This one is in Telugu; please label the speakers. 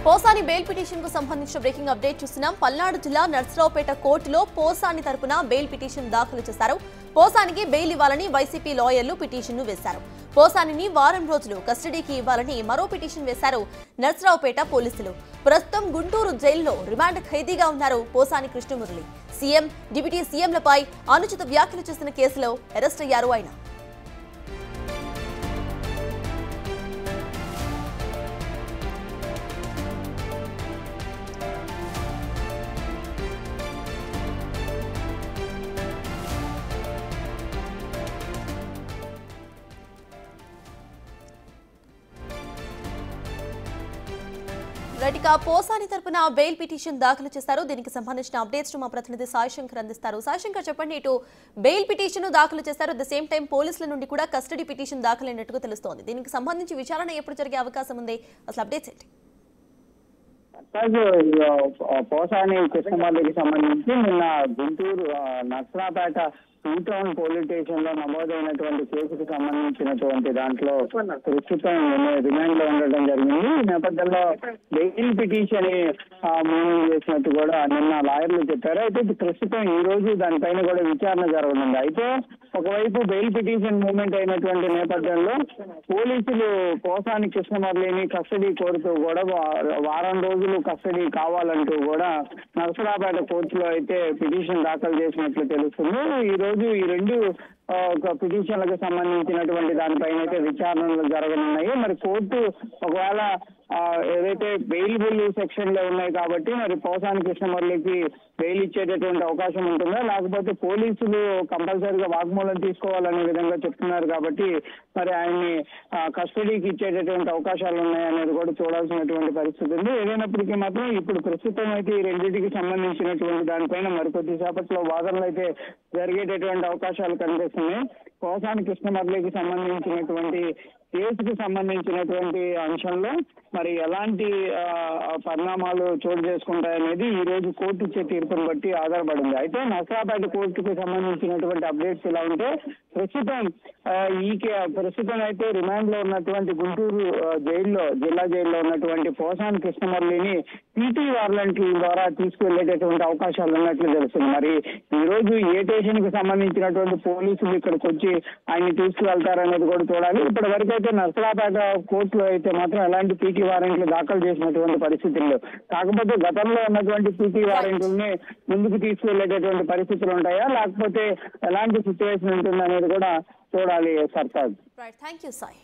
Speaker 1: పోసాని బెయిల్ పిటిషన్ కు సంబంధించిన బ్రేకింగ్ అప్డేట్ చూస్తున్నాం. పల్నాడు జిల్లా నర్సరావుపేట కోర్టులో పోసాని తరపున బెయిల్ పిటిషన్ దాఖలు చేశారు. పోసానికి బెయిల్ ఇవ్వాలని వైసీపీ లాయర్లు పిటిషన్ ను వేశారు. పోసానిని వారం రోజులు కస్టడీకి ఇవ్వాలని మరో పిటిషన్ వేశారు నర్సరావుపేట పోలీసులు. ప్రస్తుతం గుంటూరు జైల్లో రిమాండ్ ఖైదీగా ఉన్నారు పోసాని కృష్ణమురళి. సీఎం, డిప్యూటీ సీఎంలపై అనుచిత వ్యాఖ్యలు చేసిన కేసులో అరెస్ట్ అయ్యారు ఆయన. రైట్గా పోసాని తరపున బెయిల్ పిటిషన్ దాఖలు చేశారు. దీనికి సంబంధించిన అప్డేట్స్ మా ప్రతినిధి సాయి శంకర్ అందిస్తారు. సాయి శంకర్, చెప్పండి. ఇటు బెయిల్ పిటిషన్ దాఖలు చేశారు, అట్ ద సేమ్ టైం పోలీసుల నుండి కూడా కస్టడీ పిటిషన్ దాఖలైనట్టుగా తెలుస్తోంది. దీనికి సంబంధించి విచారణ ఎప్పుడు జరిగే అవకాశం ఉంది? అసలు అప్డేట్స్ ఏంటి?
Speaker 2: పోసాని కృష్ణమురళికి సంబంధించి నిన్న Guntur Narasaraopet town police station లో నమోదైనటువంటి కేసుకు సంబంధించినటువంటి దాంట్లో ప్రస్తుతం రిమాండ్ లో ఉండడం జరిగింది. ఈ నేపథ్యంలో బెయిల్ పిటిషన్ మూవ్ చేసినట్టు కూడా నిన్న లాయర్లు చెప్పారు. అయితే ప్రస్తుతం ఈ రోజు దానిపైన కూడా విచారణ జరగనుంది. అయితే ఒకవైపు బెయిల్ పిటిషన్ మూవ్మెంట్ అయినటువంటి నేపథ్యంలో పోలీసులు పోసాని కృష్ణమురళిని కస్టడీ కోరుతూ కూడా వారం రోజులు కస్టడీ కావాలంటూ కూడా నర్సరావుపేట కోర్టులో అయితే పిటిషన్ దాఖలు చేసినట్లు తెలుస్తుంది. ఈ రోజు ఈ రెండు పిటిషన్లకు సంబంధించినటువంటి దానిపైన అయితే విచారణలు జరగనున్నాయి. మరి కోర్టు ఒకవేళ ఏదైతే బెయిలబుల్ సెక్షన్ లో ఉన్నాయి కాబట్టి మరి పోసాని కృష్ణమురళికి బెయిల్ ఇచ్చేటటువంటి అవకాశం ఉంటుందా, లేకపోతే పోలీసులు కంపల్సరీగా వాగ్మూలం తీసుకోవాలనే విధంగా చెప్తున్నారు కాబట్టి మరి ఆయన్ని కస్టడీకి ఇచ్చేటటువంటి అవకాశాలు ఉన్నాయనేది కూడా చూడాల్సినటువంటి పరిస్థితి ఉంది. ఏదైనప్పటికీ మాత్రం ఇప్పుడు ప్రస్తుతం అయితే ఈ రెండింటికి సంబంధించినటువంటి దానిపైన మరికొద్ది సేపట్లో వాదనలు అయితే జరిగేటటువంటి అవకాశాలు కనిపిస్తున్నాయి. పోసాని కృష్ణమురళికి సంబంధించినటువంటి కేసుకు సంబంధించినటువంటి అంశంలో మరి ఎలాంటి పరిణామాలు చోటు చేసుకుంటాయనేది ఈ రోజు కోర్టు ఇచ్చే తీర్పును బట్టి ఆధారపడింది. అయితే నర్సరావుపేట కోర్టుకు సంబంధించినటువంటి అప్డేట్స్ ఇలా ఉంటే ప్రస్తుతం అయితే రిమాండ్ లో ఉన్నటువంటి గుంటూరు జిల్లా జైల్లో ఉన్నటువంటి పోసాని కృష్ణమురళిని పీటీ వారెంట్ల ద్వారా తీసుకువెళ్లేటటువంటి అవకాశాలు ఉన్నట్లు తెలుస్తుంది. మరి ఈ రోజు ఏ స్టేషన్ కు సంబంధించినటువంటి పోలీసులు ఇక్కడికి వచ్చి ఆయన్ని తీసుకువెళ్తారనేది కూడా చూడాలి. ఇప్పటి వరకు అయితే నర్సరావుపేట కోర్టులో అయితే మాత్రం ఎలాంటి పీటీ వారెంట్లు దాఖలు చేసినటువంటి పరిస్థితులు, కాకపోతే గతంలో ఉన్నటువంటి పీటీ వారెంట్లని ముందుకు తీసుకువెళ్లేటటువంటి పరిస్థితులు ఉంటాయా, లేకపోతే ఎలాంటి సిచ్యువేషన్ ఉంటుంది అనేది కూడా చూడాలి. సర్తాజ్.
Speaker 1: Right, thank you Sai.